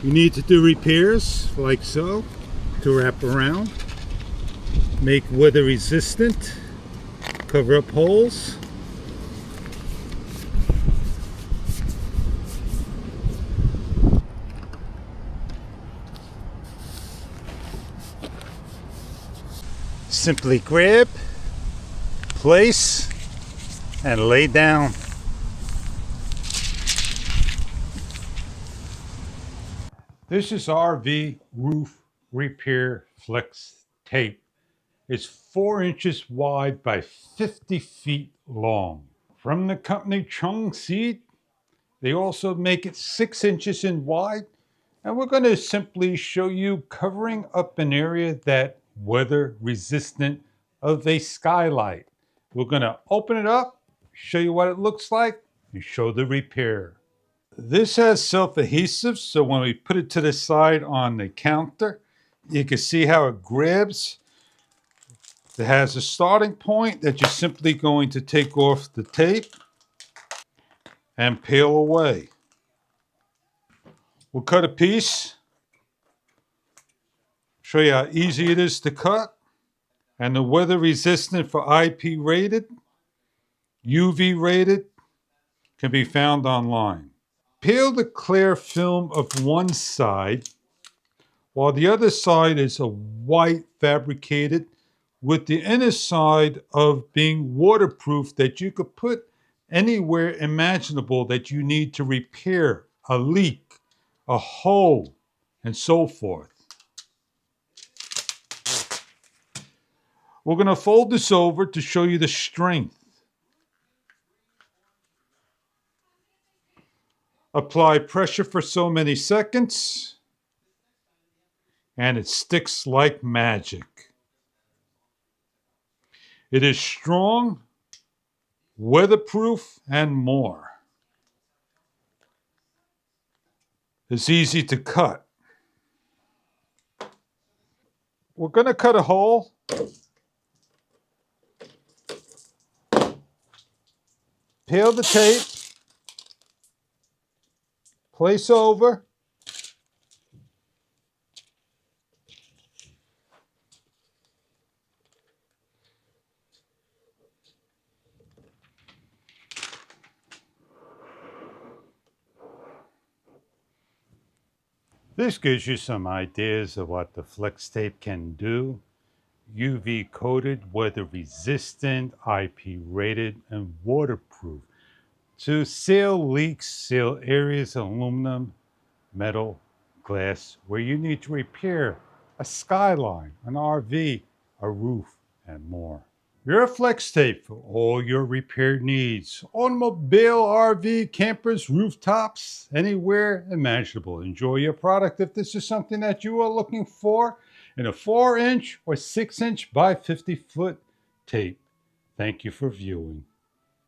You need to do repairs like so to wrap around, make weather resistant, cover up holes. Simply grab, place, and lay down. This is RV roof repair flex tape. It's 4 inches wide by 50 feet long. From the company CHUANGSEED, they also make it 6 inches in wide. And we're going to simply show you covering up an area that weather resistant of a skylight. We're going to open it up, show you what it looks like, and show the repair. This has self-adhesive, so when we put it to the side on the counter, you can see how it grabs. It has a starting point that you're simply going to take off the tape and peel away. We'll cut a piece, show you how easy it is to cut. And the weather resistant for IP rated, UV rated, can be found online. Peel the clear film of one side, while the other side is a white fabricated, with the inner side of being waterproof that you could put anywhere imaginable that you need to repair a leak, a hole, and so forth. We're going to fold this over to show you the strength. Apply pressure for so many seconds, and it sticks like magic. It is strong, weatherproof, and more. It's easy to cut. We're going to cut a hole. Peel the tape. Place over. This gives you some ideas of what the flex tape can do. UV coated, weather resistant, IP rated, and waterproof. To seal leaks, seal areas of aluminum, metal, glass, where you need to repair a skyline, an RV, a roof, and more. Your flex tape for all your repair needs. Automobile, RV, campers, rooftops, anywhere imaginable. Enjoy your product if this is something that you are looking for in a 4-inch or 6-inch by 50-foot tape. Thank you for viewing.